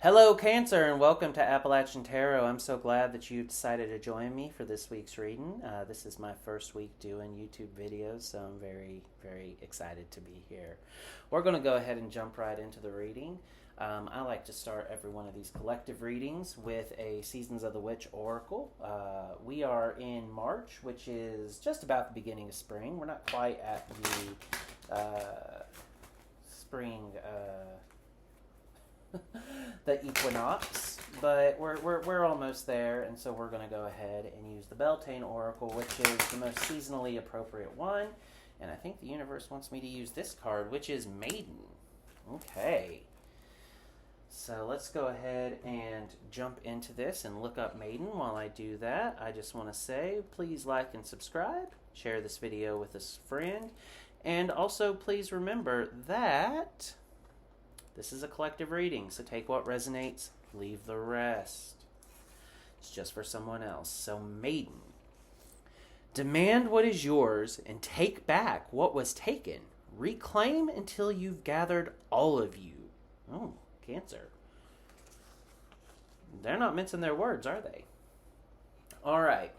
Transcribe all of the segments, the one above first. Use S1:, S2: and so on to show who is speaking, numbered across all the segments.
S1: Hello, Cancer, and welcome to Appalachian Tarot. I'm so glad that you decided to join me for this week's reading. This is my first week doing YouTube videos, so I'm very, very excited to be here. We're going to go ahead and jump right into the reading. I like to start every one of these collective readings with a Seasons of the Witch Oracle. We are in March, which is just about the beginning of spring. We're not quite at the spring... the equinox, but we're almost there, and so we're going to go ahead and use the Beltane Oracle, which is the most seasonally appropriate one, and I think the universe wants me to use this card, which is Maiden. Okay, so let's go ahead and jump into this and look up Maiden. While I do that, I just want to say, please like and subscribe, share this video with a friend, and also please remember that this is a collective reading, so take what resonates, leave the rest. It's just for someone else. So, Maiden. Demand what is yours and take back what was taken. Reclaim until you've gathered all of you. Oh, Cancer. They're not mincing their words, are they? All right.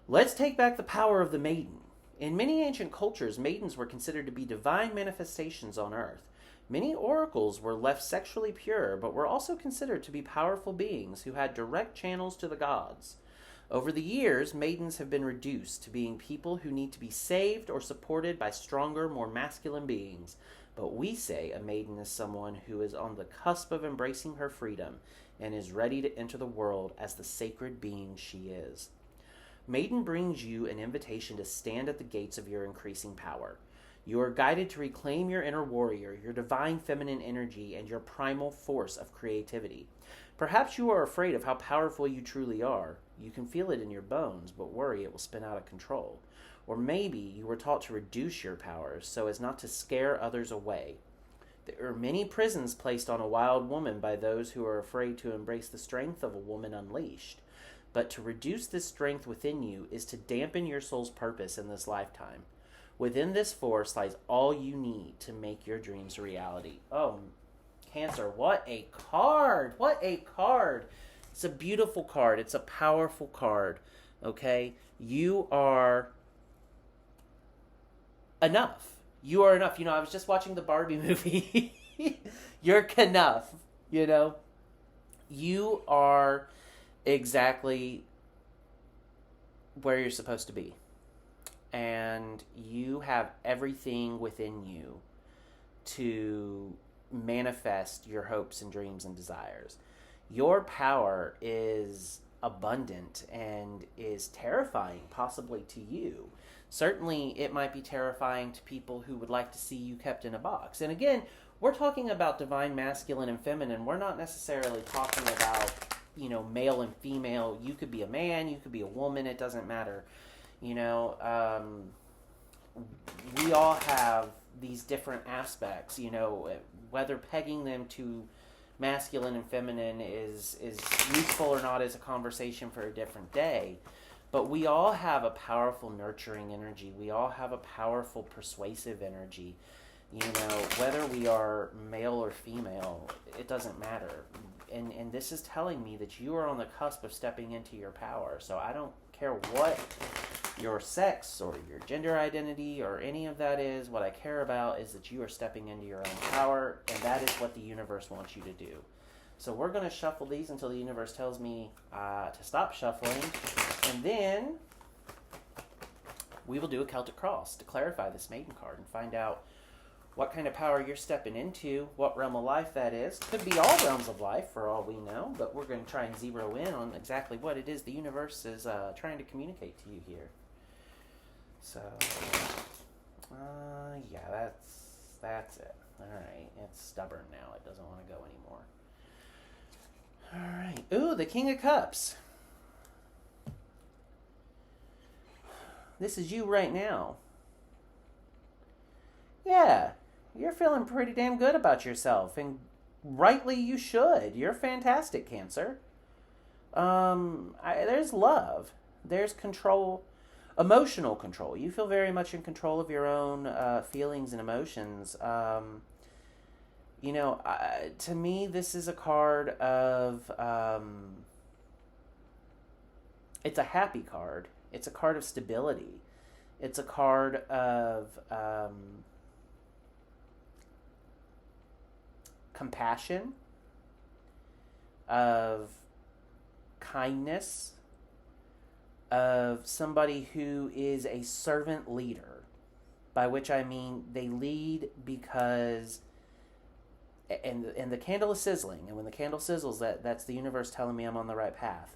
S1: Let's take back the power of the maiden. In many ancient cultures, maidens were considered to be divine manifestations on earth. Many oracles were left sexually pure, but were also considered to be powerful beings who had direct channels to the gods. Over the years, maidens have been reduced to being people who need to be saved or supported by stronger, more masculine beings. But we say a maiden is someone who is on the cusp of embracing her freedom and is ready to enter the world as the sacred being she is. Maiden brings you an invitation to stand at the gates of your increasing power. You are guided to reclaim your inner warrior, your divine feminine energy, and your primal force of creativity. Perhaps you are afraid of how powerful you truly are. You can feel it in your bones, but worry it will spin out of control. Or maybe you were taught to reduce your powers so as not to scare others away. There are many prisons placed on a wild woman by those who are afraid to embrace the strength of a woman unleashed. But to reduce this strength within you is to dampen your soul's purpose in this lifetime. Within this force lies all you need to make your dreams a reality. Oh, Cancer, what a card! What a card! It's a beautiful card. It's a powerful card. Okay? You are enough. You are enough. You know, I was just watching the Barbie movie. You're enough. You know? You are exactly where you're supposed to be. And you have everything within you to manifest your hopes and dreams and desires. Your power is abundant and is terrifying, possibly to you. Certainly, it might be terrifying to people who would like to see you kept in a box. And again, we're talking about divine masculine and feminine. We're not necessarily talking about, male and female. You could be a man, you could be a woman, it doesn't matter. We all have these different aspects, whether pegging them to masculine and feminine is useful or not is a conversation for a different day. But we all have a powerful nurturing energy. We all have a powerful persuasive energy. Whether we are male or female, it doesn't matter. And this is telling me that you are on the cusp of stepping into your power. So I don't care what your sex or your gender identity or any of that is. What I care about is that you are stepping into your own power, and that is what the universe wants you to do. So we're going to shuffle these until the universe tells me to stop shuffling, and then we will do a Celtic Cross to clarify this maiden card and find out what kind of power you're stepping into, what realm of life that is. Could be all realms of life for all we know, but we're going to try and zero in on exactly what it is the universe is trying to communicate to you here. So, yeah, that's it. All right, it's stubborn now. It doesn't want to go anymore. All right. Ooh, the King of Cups. This is you right now. Yeah, you're feeling pretty damn good about yourself, and rightly you should. You're fantastic, Cancer. There's love. There's control. Emotional control. You feel very much in control of your own feelings and emotions. To me, this is a card of, it's a happy card. It's a card of stability. It's a card of compassion, of kindness, of somebody who is a servant leader, by which I mean they lead because, and the candle is sizzling, and when the candle sizzles, that's the universe telling me I'm on the right path.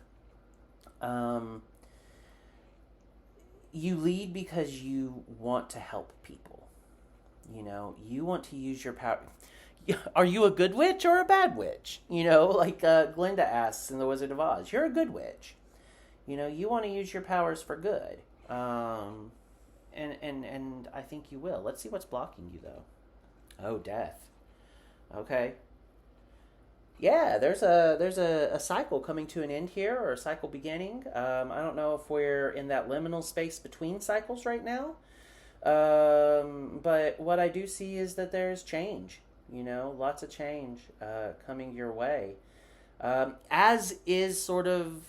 S1: You lead because you want to help people. You want to use your power. Are you a good witch or a bad witch? Like Glinda asks in The Wizard of Oz. You're a good witch. You want to use your powers for good. And I think you will. Let's see what's blocking you, though. Oh, death. Okay. Yeah, there's a cycle coming to an end here, or a cycle beginning. I don't know if we're in that liminal space between cycles right now. But what I do see is that there's change. Lots of change coming your way. As is sort of,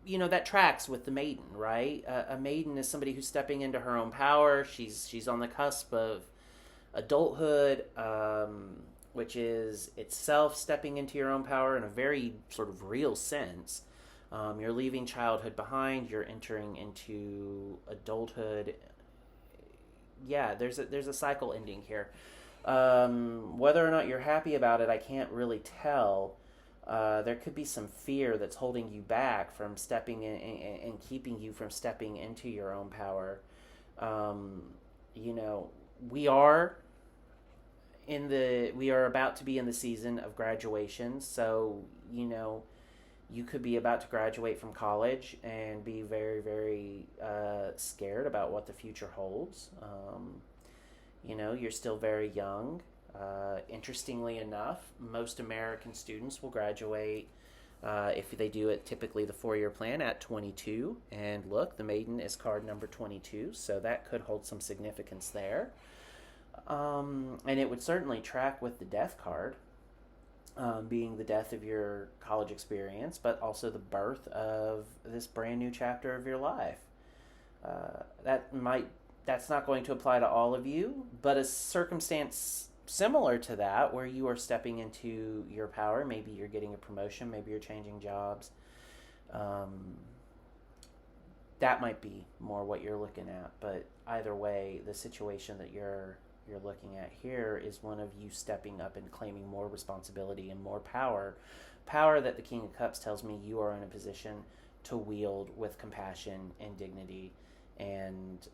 S1: that tracks with the maiden, right? A maiden is somebody who's stepping into her own power. She's on the cusp of adulthood, which is itself stepping into your own power in a very sort of real sense. You're leaving childhood behind. You're entering into adulthood. Yeah, there's a cycle ending here. Whether or not you're happy about it, I can't really tell. There could be some fear that's holding you back from stepping in and keeping you from stepping into your own power. We are about to be in the season of graduation, so you could be about to graduate from college and be very, very scared about what the future holds. You're still very young. Interestingly enough, most American students will graduate, if they do it typically the 4-year plan, at 22. And look, the maiden is card number 22, so that could hold some significance there. And it would certainly track with the death card, being the death of your college experience, but also the birth of this brand new chapter of your life. That's not going to apply to all of you, but a circumstance similar to that, where you are stepping into your power, maybe you're getting a promotion, maybe you're changing jobs, that might be more what you're looking at. But either way, the situation that you're looking at here is one of you stepping up and claiming more responsibility and more power that the King of Cups tells me you are in a position to wield with compassion and dignity and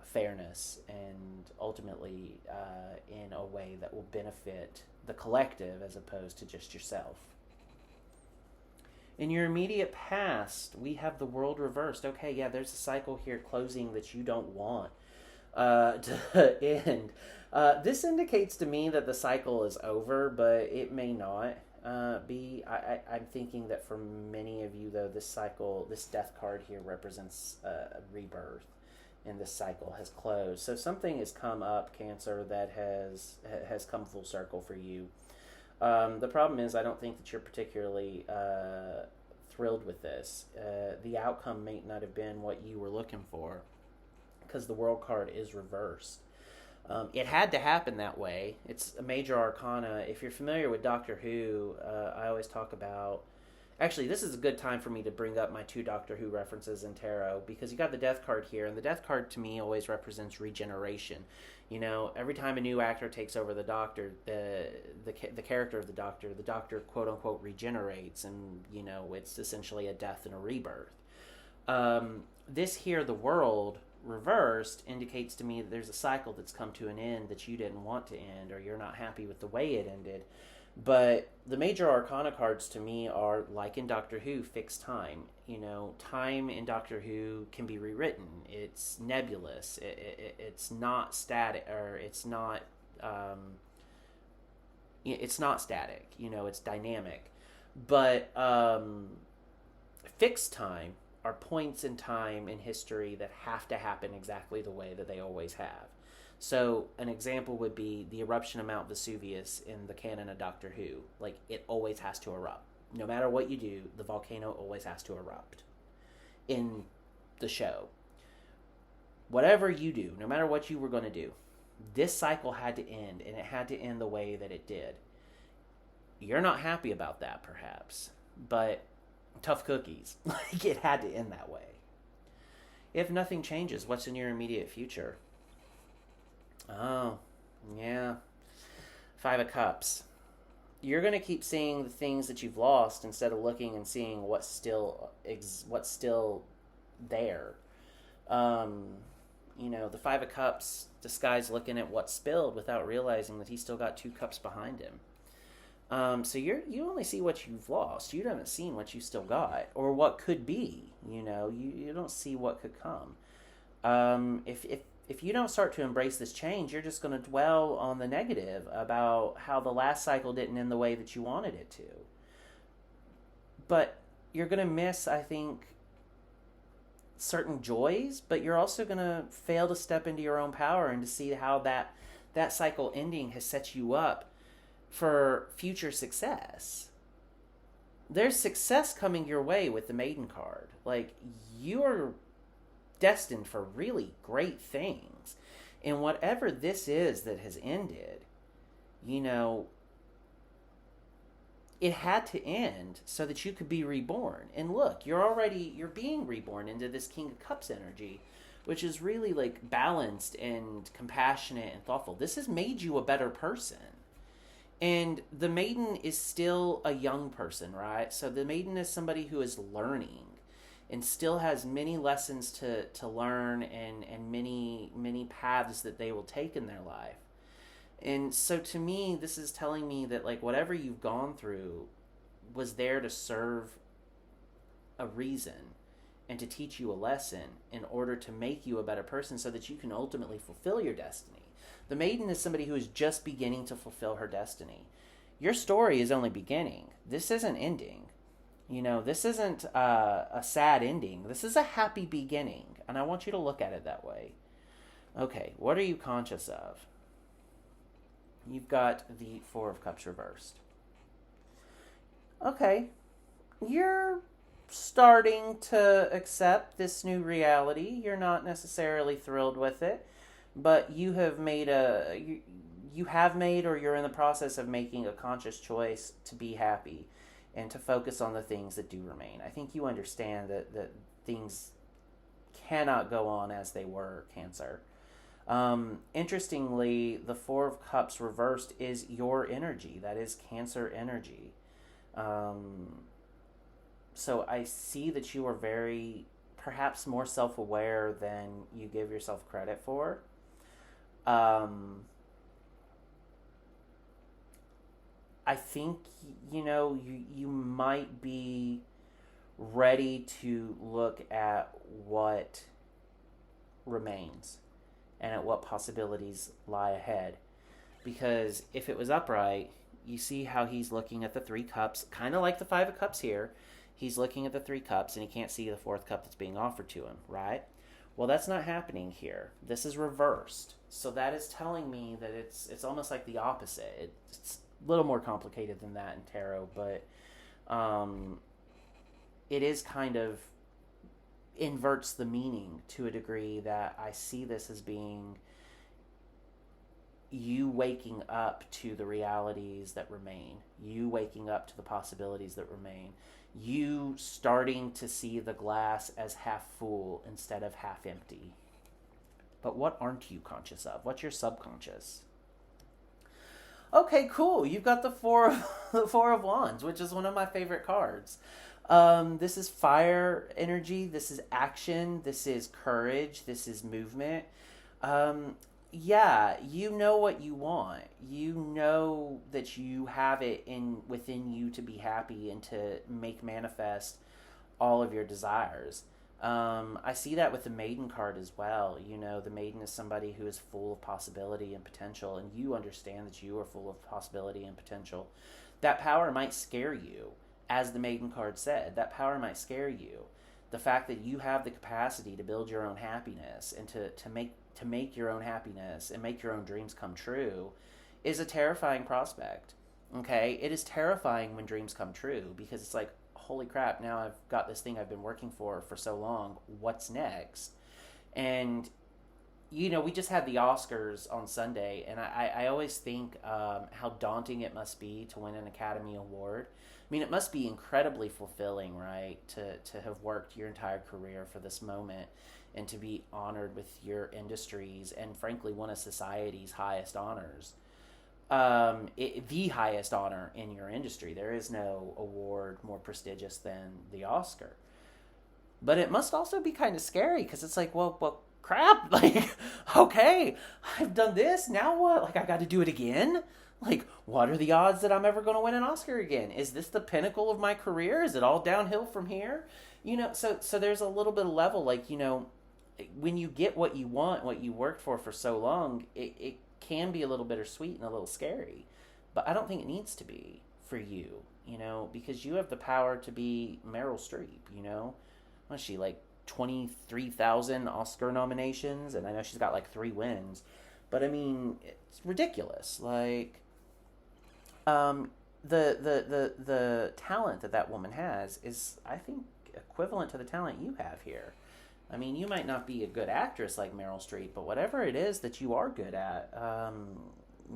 S1: fairness, and ultimately in a way that will benefit the collective as opposed to just yourself. In your immediate past, we have the world reversed. Okay, yeah, there's a cycle here closing that you don't want to end. This indicates to me that the cycle is over, but it may not be. I'm thinking that for many of you, though, this death card here represents a rebirth, and this cycle has closed. So something has come up, Cancer, that has come full circle for you. The problem is, I don't think that you're particularly thrilled with this. The outcome may not have been what you were looking for, because the World card is reversed. It had to happen that way. It's a major arcana. If you're familiar with Doctor Who, I always talk about... Actually, this is a good time for me to bring up my 2 Doctor Who references in tarot, because you got the Death card here, and the Death card to me always represents regeneration. Every time a new actor takes over the Doctor, the character of the Doctor quote-unquote regenerates, and, it's essentially a death and a rebirth. This here, the World reversed, indicates to me that there's a cycle that's come to an end that you didn't want to end, or you're not happy with the way it ended. But the major arcana cards to me are, like in Doctor Who, fixed time. Time in Doctor Who can be rewritten. It's nebulous. It's not static, or it's not static. It's dynamic. But fixed time are points in time in history that have to happen exactly the way that they always have. So an example would be the eruption of Mount Vesuvius in the canon of Doctor Who. Like, it always has to erupt. No matter what you do, the volcano always has to erupt in the show. Whatever you do, no matter what you were going to do, this cycle had to end, and it had to end the way that it did. You're not happy about that, perhaps, but tough cookies. Like, it had to end that way. If nothing changes, what's in your immediate future? Oh, yeah. Five of Cups. You're going to keep seeing the things that you've lost instead of looking and seeing what's still there. The Five of Cups, this guy's looking at what's spilled without realizing that he's still got two cups behind him. So you only see what you've lost. You haven't seen what you still got, or what could be. You don't see what could come. If you don't start to embrace this change, you're just going to dwell on the negative about how the last cycle didn't end the way that you wanted it to. But you're going to miss, I think, certain joys, but you're also going to fail to step into your own power and to see how that cycle ending has set you up for future success. There's success coming your way with the Maiden card. Like, you're destined for really great things. And whatever this is that has ended, it had to end so that you could be reborn. And look, you're being reborn into this King of Cups energy, which is really like balanced and compassionate and thoughtful. This has made you a better person. And the Maiden is still a young person, right? So the Maiden is somebody who is learning and still has many lessons to learn and many paths that they will take in their life. And so to me, this is telling me that, like, whatever you've gone through was there to serve a reason and to teach you a lesson in order to make you a better person so that you can ultimately fulfill your destiny. The Maiden is somebody who is just beginning to fulfill her destiny. Your story is only beginning. This isn't ending. This isn't a sad ending. This is a happy beginning. And I want you to look at it that way. Okay, what are you conscious of? You've got the Four of Cups reversed. Okay, you're starting to accept this new reality. You're not necessarily thrilled with it, but you have made or you're in the process of making a conscious choice to be happy and to focus on the things that do remain. I think you understand that things cannot go on as they were, Cancer. Interestingly, the Four of Cups reversed is your energy. That is Cancer energy. So I see that you are perhaps more self-aware than you give yourself credit for. I think, you might be ready to look at what remains and at what possibilities lie ahead. Because if it was upright, you see how he's looking at the three cups, kind of like the Five of Cups here. He's looking at the three cups and he can't see the fourth cup that's being offered to him, right? Well, that's not happening here. This is reversed. So that is telling me that it's almost like the opposite. It's a little more complicated than that in tarot, but it is kind of inverts the meaning to a degree that I see this as being you waking up to the realities that remain, you waking up to the possibilities that remain, you starting to see the glass as half full instead of half empty. But what aren't you conscious of? What's your subconscious? Okay, cool. You've got the Four of Wands, which is one of my favorite cards. This is fire energy. This is action. This is courage. This is movement. Yeah, you know what you want. You know that you have it within you to be happy and to make manifest all of your desires. I see that with the Maiden card as well. The Maiden is somebody who is full of possibility and potential, and you understand that you are full of possibility and potential. That power might scare you, as the Maiden card said. That power might scare you. the fact that you have the capacity to build your own happiness and to make your own happiness and make your own dreams come true is a terrifying prospect. Okay, it is terrifying when dreams come true, because it's like, holy crap, now I've got this thing I've been working for so long. What's next? And we just had the Oscars on Sunday, and I always think how daunting it must be to win an Academy Award. I mean, it must be incredibly fulfilling, right, to have worked your entire career for this moment and to be honored with your industry's and, frankly, one of society's highest honors. The highest honor in your industry. There is no award more prestigious than the Oscar. But it must also be kind of scary, because it's like, well, crap, like, okay, I've done this, now what? Like, I got to do it again? Like, what are the odds that I'm ever going to win an Oscar again? Is this the pinnacle of my career? Is it all downhill from here? So there's a little bit of level, like, when you get what you want, what you worked for so long, it can be a little bittersweet and a little scary. But I don't think it needs to be for you, because you have the power to be Meryl Streep, What's she, like 23,000 Oscar nominations? And I know she's got like 3 wins. But I mean, it's ridiculous. Like, the talent that woman has is, I think, equivalent to the talent you have here. I mean, you might not be a good actress like Meryl Streep, but whatever it is that you are good at,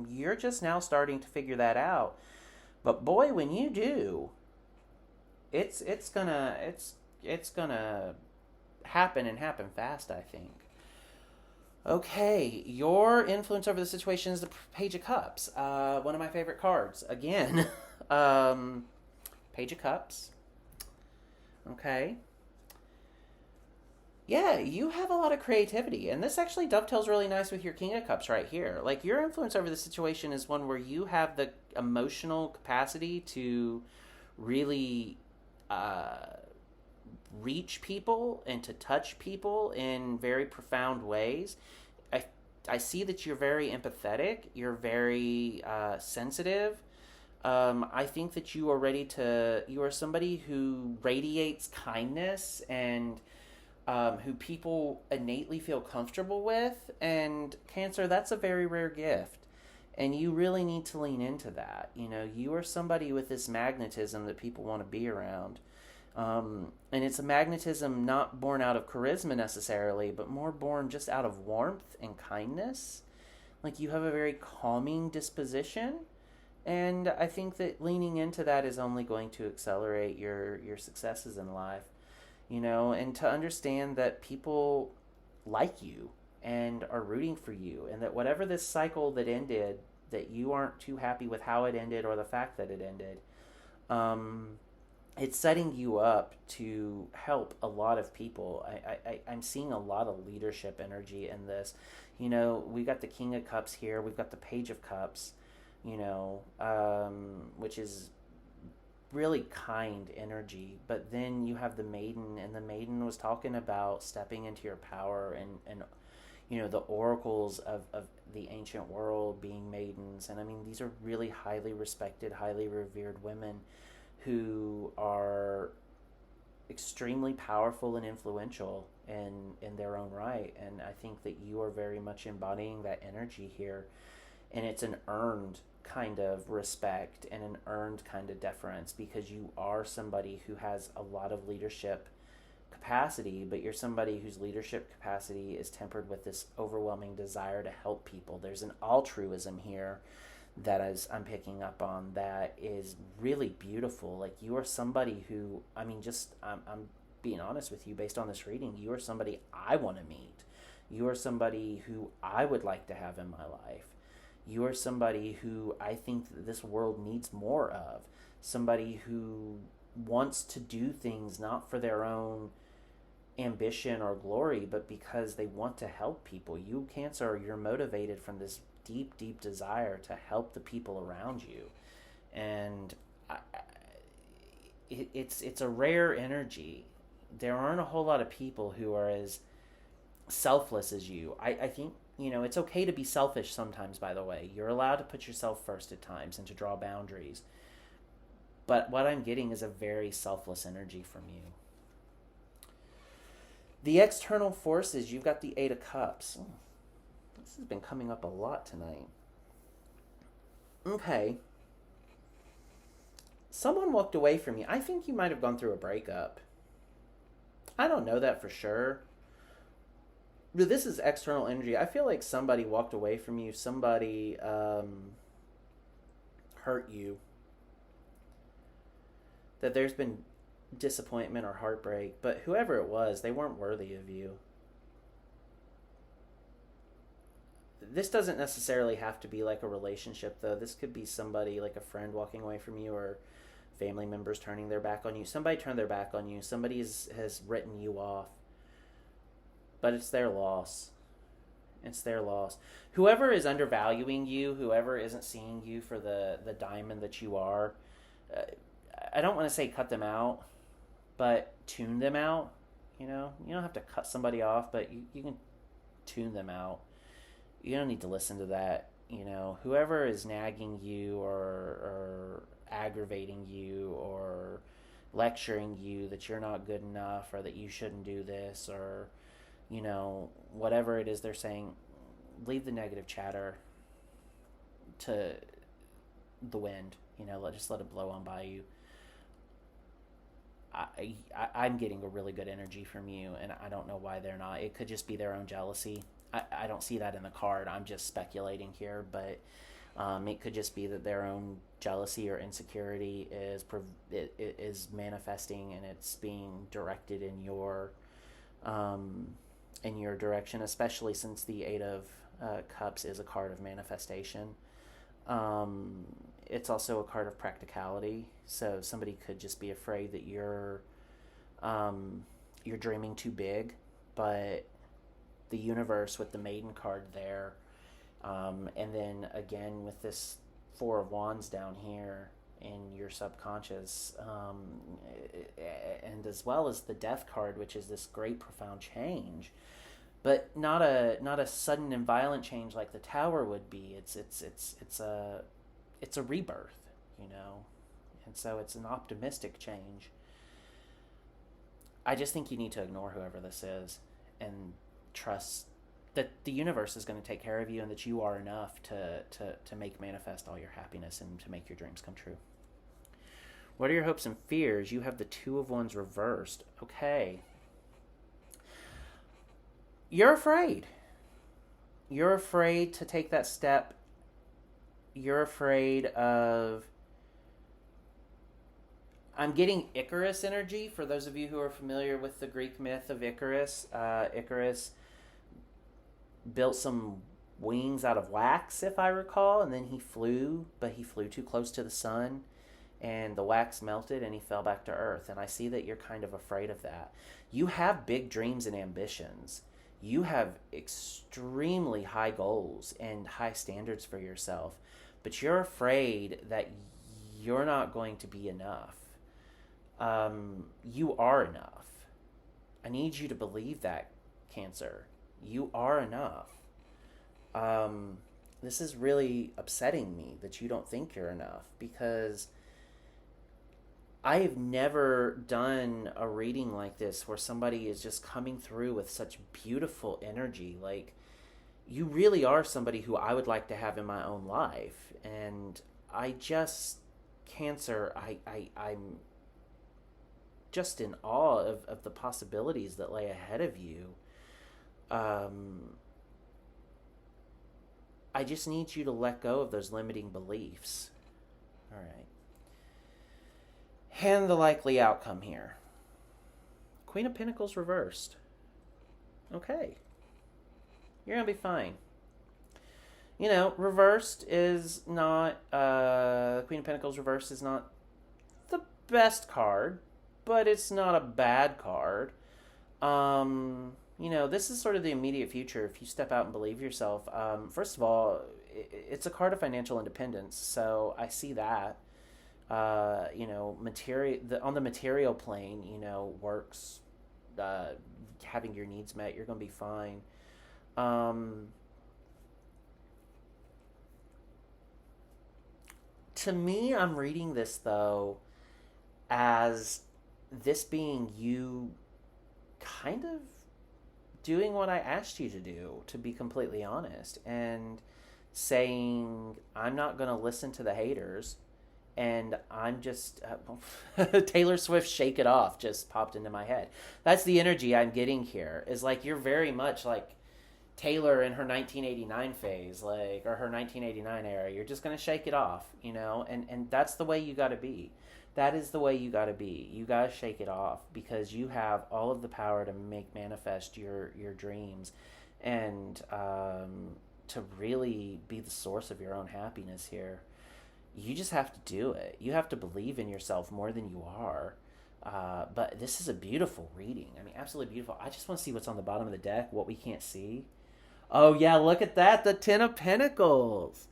S1: you're just now starting to figure that out. But boy, when you do, it's gonna happen, and happen fast, I think. Okay, your influence over the situation is the Page of Cups. One of my favorite cards. Again, Page of Cups. Okay. Yeah, you have a lot of creativity, and this actually dovetails really nice with your King of Cups right here. Like, your influence over the situation is one where you have the emotional capacity to really reach people and to touch people in very profound ways. I see that you're very empathetic. You're very sensitive. I think that you are somebody who radiates kindness and who people innately feel comfortable with. And Cancer, that's a very rare gift. And you really need to lean into that. You are somebody with this magnetism that people want to be around. And it's a magnetism not born out of charisma necessarily, but more born just out of warmth and kindness. Like, you have a very calming disposition. And I think that leaning into that is only going to accelerate your successes in life. And to understand that people like you and are rooting for you, and that whatever this cycle that ended, that you aren't too happy with how it ended or the fact that it ended, it's setting you up to help a lot of people. I'm seeing a lot of leadership energy in this. We got the King of Cups here. We've got the Page of Cups, which is really kind energy. But then you have the Maiden, and the Maiden was talking about stepping into your power and the oracles of the ancient world being maidens. And I mean, these are really highly respected, highly revered women who are extremely powerful and influential in their own right. And I think that you are very much embodying that energy here. And it's an earned kind of respect and an earned kind of deference, because you are somebody who has a lot of leadership capacity, but you're somebody whose leadership capacity is tempered with this overwhelming desire to help people. There's an altruism here that I'm picking up on that is really beautiful. Like, you are somebody who, I mean, I'm being honest with you, based on this reading, you are somebody I want to meet. You are somebody who I would like to have in my life. You are somebody who I think that this world needs more of. Somebody who wants to do things not for their own ambition or glory, but because they want to help people. You, Cancer, you're motivated from this deep, deep desire to help the people around you. And it's a rare energy. There aren't a whole lot of people who are as selfless as you. I think, it's okay to be selfish sometimes, by the way. You're allowed to put yourself first at times and to draw boundaries. But what I'm getting is a very selfless energy from you. The external forces, you've got the Eight of Cups. Oh, this has been coming up a lot tonight. Okay. Someone walked away from you. I think you might have gone through a breakup. I don't know that for sure. But this is external energy. I feel like somebody walked away from you. Somebody hurt you. That there's been disappointment or heartbreak. But whoever it was, they weren't worthy of you. This doesn't necessarily have to be like a relationship, though. This could be somebody, like a friend walking away from you, or family members turning their back on you. Somebody turned their back on you. Somebody has written you off. But it's their loss. It's their loss. Whoever is undervaluing you, whoever isn't seeing you for the diamond that you are, I don't want to say cut them out, but tune them out. You know, you don't have to cut somebody off, but you can tune them out. You don't need to listen to that. You know, whoever is nagging you or aggravating you or lecturing you that you're not good enough or that you shouldn't do this, or, you know, whatever it is they're saying, leave the negative chatter to the wind. You know, just let it blow on by you. I'm getting a really good energy from you, and I don't know why they're not. It could just be their own jealousy. I don't see that in the card. I'm just speculating here, but it could just be that their own jealousy or insecurity is manifesting, and it's being directed in your direction, especially since the Eight of Cups is a card of manifestation. It's also a card of practicality, so somebody could just be afraid that you're dreaming too big, but the universe with the Maiden card there, and then again with this Four of Wands down here in your subconscious, and as well as the Death card, which is this great profound change, but not a sudden and violent change like the Tower would be. It's a rebirth, you know, and so it's an optimistic change. I just think you need to ignore whoever this is and trust that the universe is going to take care of you, and that you are enough to make manifest all your happiness and to make your dreams come true. What are your hopes and fears? You have the Two of Wands reversed. Okay. You're afraid. You're afraid to take that step. You're afraid of... I'm getting Icarus energy. For those of you who are familiar with the Greek myth of Icarus, Icarus built some wings out of wax, if I recall, and then he flew, but he flew too close to the sun, and the wax melted, and he fell back to Earth. And I see that you're kind of afraid of that. You have big dreams and ambitions. You have extremely high goals and high standards for yourself, but you're afraid that you're not going to be enough. You are enough. I need you to believe that, Cancer. You are enough. This is really upsetting me that you don't think you're enough, because I have never done a reading like this where somebody is just coming through with such beautiful energy. Like, you really are somebody who I would like to have in my own life. And I just, Cancer, I'm just in awe of the possibilities that lay ahead of you. I just need you to let go of those limiting beliefs. All right. And the likely outcome here. Queen of Pentacles reversed. Okay. You're going to be fine. You know, reversed is not... Queen of Pentacles reversed is not the best card, but it's not a bad card. You know, this is sort of the immediate future if you step out and believe yourself. First of all, it's a card of financial independence, so I see that. You know, on the material plane, you know, works, having your needs met, you're going to be fine. To me, I'm reading this, though, as this being you kind of doing what I asked you to do, to be completely honest, and saying, I'm not going to listen to the haters, and I'm just Taylor Swift "Shake It Off" just popped into my head. That's the energy I'm getting here. Is like you're very much like Taylor in her 1989 phase, like, or her 1989 era. You're just gonna shake it off, and that's the way you got to be. That is the way you got to be. You got to shake it off because you have all of the power to make manifest your dreams, and to really be the source of your own happiness here. You just have to do it. You have to believe in yourself more than you are. But this is a beautiful reading. I mean, absolutely beautiful. I just want to see what's on the bottom of the deck, what we can't see. Oh, yeah, look at that. The Ten of Pentacles.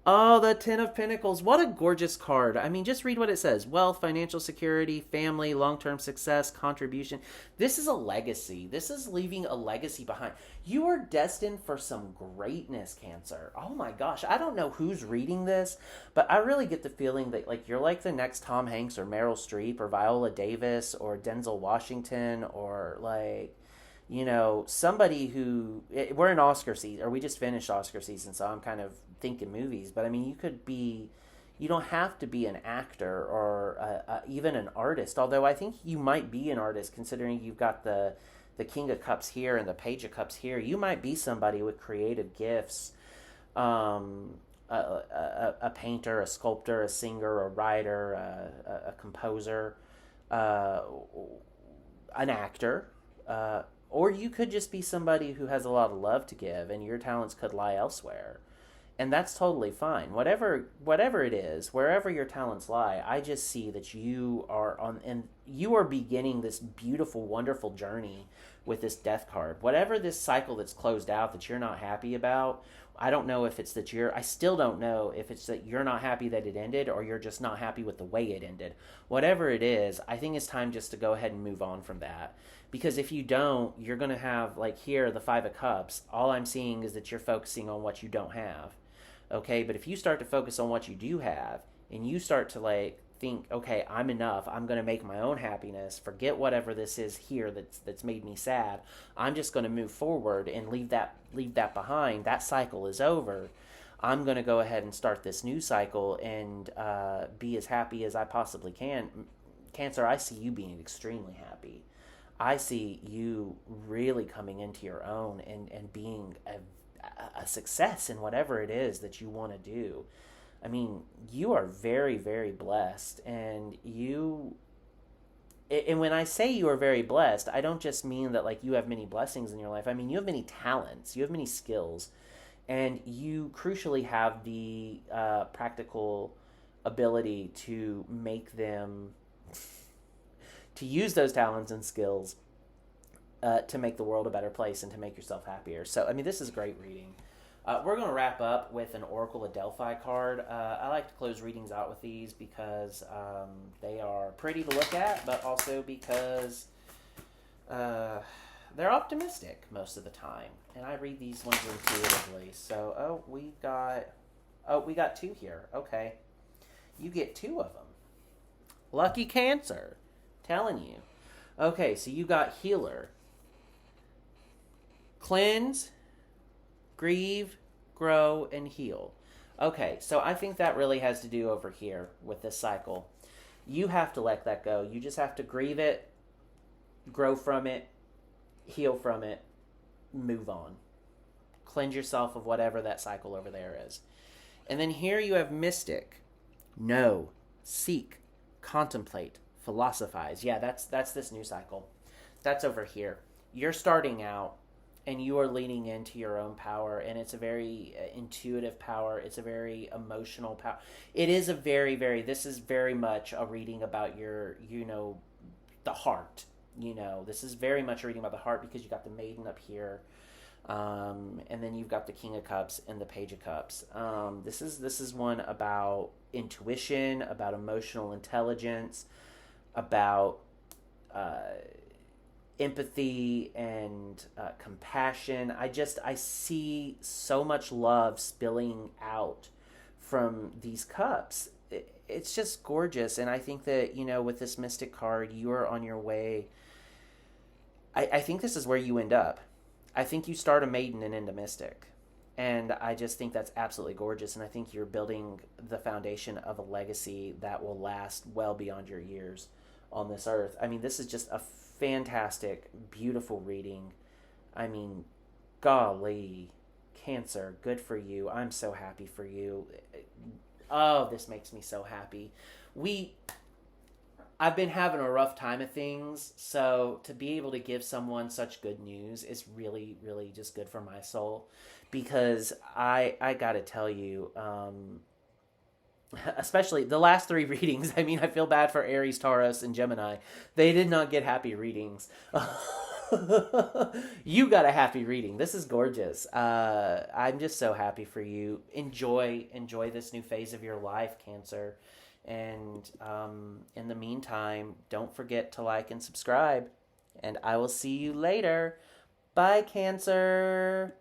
S1: Oh, the Ten of Pentacles. What a gorgeous card. I mean, just read what it says. Wealth, financial security, family, long-term success, contribution. This is a legacy. This is leaving a legacy behind. You are destined for some greatness, Cancer. Oh my gosh. I don't know who's reading this, but I really get the feeling that like you're like the next Tom Hanks or Meryl Streep or Viola Davis or Denzel Washington or like, somebody who, we're in Oscar season, or we just finished Oscar season, so I'm kind of thinking movies, but I mean, you don't have to be an actor or even an artist, although I think you might be an artist considering you've got the King of Cups here and the Page of Cups here. You might be somebody with creative gifts, a painter, a sculptor, a singer, a writer, a composer, an actor, or you could just be somebody who has a lot of love to give and your talents could lie elsewhere. And that's totally fine. Whatever it is, wherever your talents lie, I just see that you are and you are beginning this beautiful, wonderful journey with this Death card. Whatever this cycle that's closed out that you're not happy about, I don't know if it's that I still don't know if it's that you're not happy that it ended or you're just not happy with the way it ended. Whatever it is, I think it's time just to go ahead and move on from that. Because if you don't, you're going to have, like here, the Five of Cups. All I'm seeing is that you're focusing on what you don't have. Okay, but if you start to focus on what you do have, and you start to like think, okay, I'm enough, I'm going to make my own happiness, forget whatever this is here that's made me sad, I'm just going to move forward and leave that behind. That cycle is over. I'm going to go ahead and start this new cycle and be as happy as I possibly can. Cancer, I see you being extremely happy. I see you really coming into your own and being a success in whatever it is that you want to do. I mean, you are very, very blessed, and when I say you are very blessed, I don't just mean that like you have many blessings in your life. I mean, you have many talents, you have many skills, and you crucially have the practical ability to make them, to use those talents and skills to make the world a better place and to make yourself happier. So, I mean, this is a great reading. We're going to wrap up with an Oracle of Delphi card. I like to close readings out with these because they are pretty to look at, but also because they're optimistic most of the time. And I read these ones intuitively. So, we got two here. Okay. You get two of them. Lucky Cancer. Telling you. Okay, so you got Healer. Cleanse, grieve, grow, and heal. Okay, so I think that really has to do over here with this cycle. You have to let that go. You just have to grieve it, grow from it, heal from it, move on. Cleanse yourself of whatever that cycle over there is. And then here you have Mystic. Know, seek, contemplate, philosophize. Yeah, that's this new cycle. That's over here. You're starting out and you are leaning into your own power, and it's a very intuitive power. It's a very emotional power. It is a very, very, this is very much a reading about your, the heart. This is very much a reading about the heart because you got the Maiden up here. And then you've got the King of Cups and the Page of Cups. This is one about intuition, about emotional intelligence, about empathy and compassion. I see so much love spilling out from these cups. It's just gorgeous, and I think that with this Mystic card, you are on your way. I think this is where you end up. I think you start a maiden and end a mystic. And I just think that's absolutely gorgeous. And I think you're building the foundation of a legacy that will last well beyond your years on this earth. I mean, this is just a fantastic, beautiful reading. I mean, golly, Cancer, good for you. I'm so happy for you. Oh, this makes me so happy. I've been having a rough time of things, so to be able to give someone such good news is really, really just good for my soul. Because I gotta tell you, especially the last three readings. I mean, I feel bad for Aries, Taurus, and Gemini. They did not get happy readings. You got a happy reading. This is gorgeous. I'm just so happy for you. Enjoy this new phase of your life, Cancer. And in the meantime, don't forget to like and subscribe. And I will see you later. Bye, Cancer.